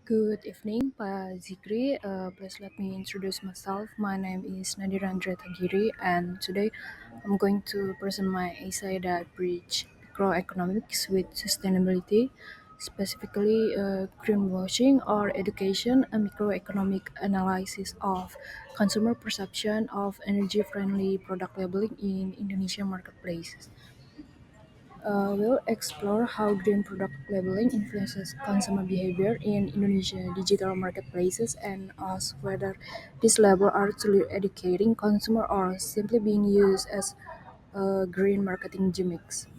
Good evening, Pak Zikri. Please let me introduce myself. My name is Nadirandra Tagiri, and today I'm going to present my essay that bridge microeconomics with sustainability, specifically greenwashing or education, a microeconomic analysis of consumer perception of energy-friendly product labeling in Indonesian marketplaces. We'll explore how green product labeling influences consumer behavior in Indonesia digital marketplaces and ask whether these labels are truly educating consumer or simply being used as a green marketing gimmicks.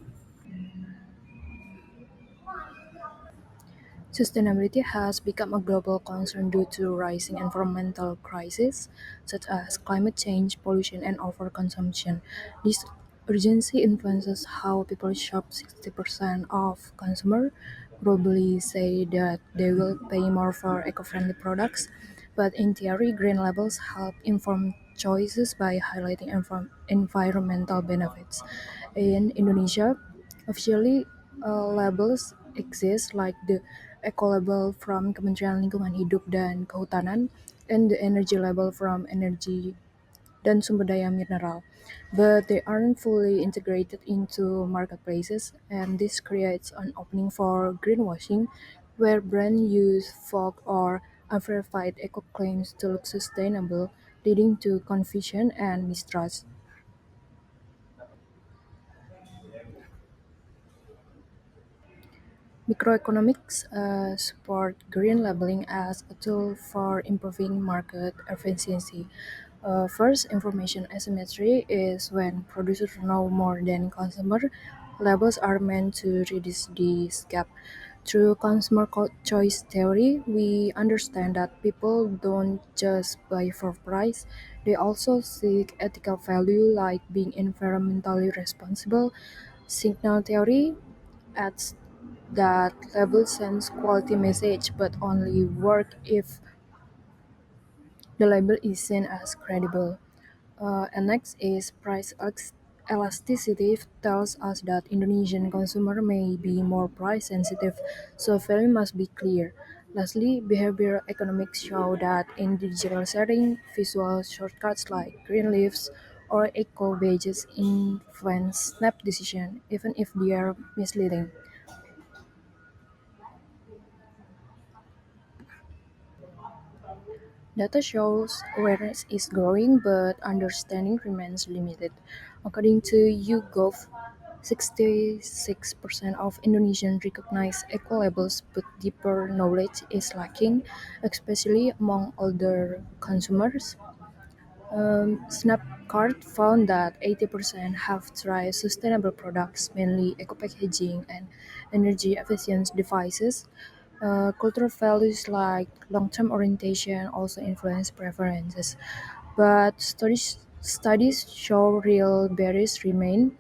Sustainability has become a global concern due to rising environmental crises such as climate change, pollution, and overconsumption. This urgency influences how people shop. 60% of consumers globally say that they will pay more for eco-friendly products, but in theory, green labels help inform choices by highlighting environmental benefits. In Indonesia, officially, labels exist like the Eco Label from Kementerian Lingkungan Hidup dan Kehutanan and the Energy Label from Energy dan Sumber Daya Mineral, but they aren't fully integrated into marketplaces, and this creates an opening for greenwashing, where brands use fake or unverified eco claims to look sustainable, leading to confusion and mistrust. Microeconomics support green labeling as a tool for improving market efficiency. First, information asymmetry is when producers know more than consumer. Labels are meant to reduce this gap. Through consumer choice theory, we understand that people don't just buy for price, they also seek ethical value like being environmentally responsible. Signal theory adds that label sends quality message but only work if the label is seen as credible. And next is price elasticity tells us that Indonesian consumer may be more price sensitive, so value must be clear. Lastly, behavioral economics show that in digital setting, visual shortcuts like green leaves or eco badges influence snap decision, even if they are misleading. Data shows awareness is growing, but understanding remains limited. According to YouGov, 66% of Indonesians recognize eco-labels, but deeper knowledge is lacking, especially among older consumers. Snapcart found that 80% have tried sustainable products, mainly eco-packaging and energy-efficient devices. Cultural values like long-term orientation also influence preferences, but studies show real barriers remain,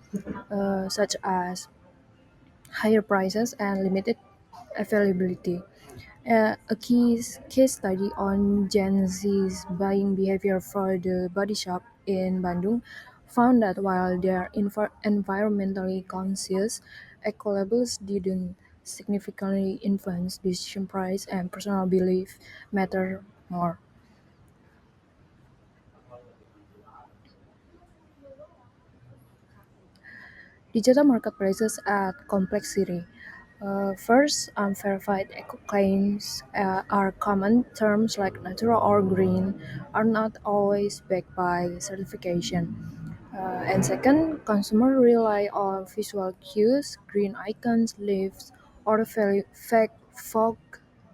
such as higher prices and limited availability. A case study on Gen Z's buying behavior for the Body Shop in Bandung found that while they are environmentally conscious, eco labels didn't significantly influence decision price and personal belief matter more. Digital marketplaces add complexity. First, unverified eco-claims are common. Terms like natural or green are not always backed by certification. And second, consumers rely on visual cues, green icons, leaves, or fake fog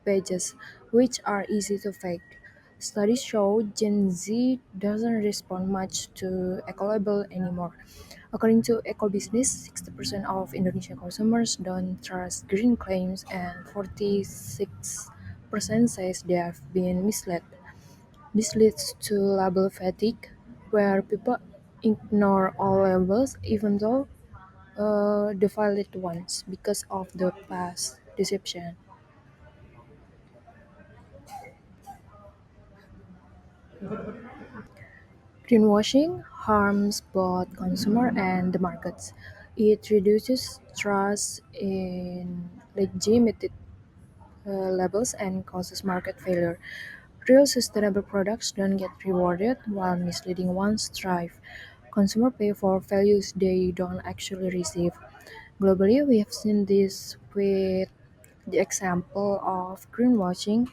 badges, which are easy to fake. Studies show Gen Z doesn't respond much to eco-label anymore. According to EcoBusiness, 60% of Indonesian consumers don't trust green claims and 46% says they have been misled. This leads to label fatigue, where people ignore all labels even though the valid ones because of the past deception. Greenwashing harms both consumer and the markets. It reduces trust in labels and causes market failure. Real sustainable products don't get rewarded while misleading ones thrive. Consumers pay for values they don't actually receive. Globally, we have seen this with the example of greenwashing,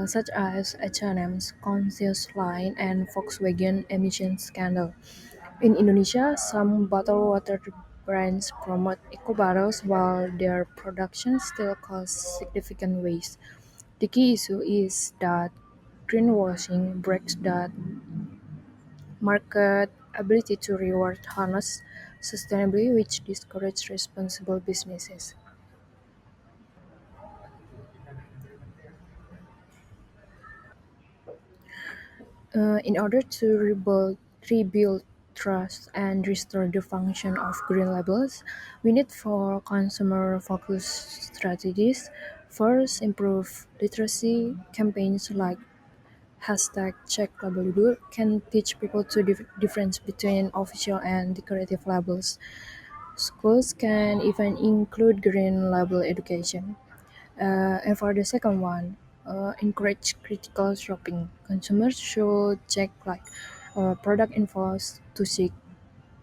such as H&M's conscious line and Volkswagen emission scandal. In Indonesia, some bottled water brands promote eco bottles while their production still causes significant waste. The key issue is that greenwashing breaks that market ability to reward honest sustainability, which discourages responsible businesses. In order to rebuild trust and restore the function of green labels, we need for consumer-focused strategies. First, improve literacy campaigns like hashtag check label dulu can teach people to difference between official and decorative labels. Schools can even include green label education. And for the second one, encourage critical shopping. Consumers should check product infos to seek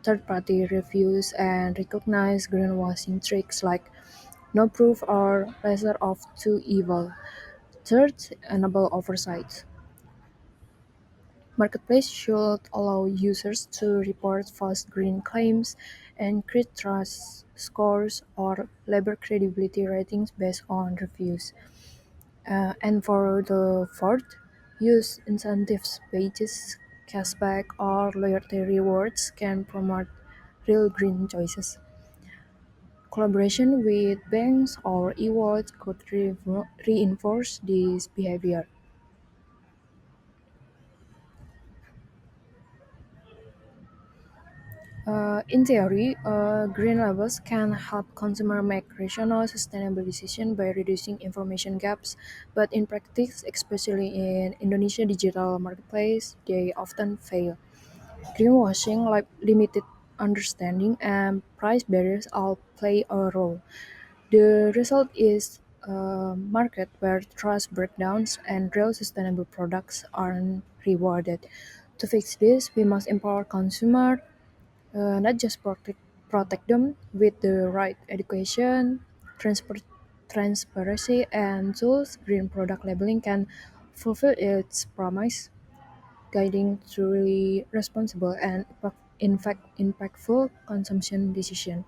third-party reviews and recognize greenwashing tricks like no proof or lesser of two evil. Third, enable oversight. Marketplace should allow users to report false green claims and create trust scores or label credibility ratings based on reviews. And for the fourth, use incentives, pages, cashback, or loyalty rewards can promote real green choices. Collaboration with banks or e-wallets could reinforce this behavior. In theory, green labels can help consumers make rational, sustainable decisions by reducing information gaps, but in practice, especially in Indonesia digital marketplace, they often fail. Greenwashing, like limited understanding and price barriers all play a role. The result is a market where trust breakdowns and real sustainable products aren't rewarded. To fix this, we must empower consumers, not just protect them with the right education, transport, transparency, and tools. Green product labeling can fulfill its promise, guiding truly responsible and in fact impactful consumption decision.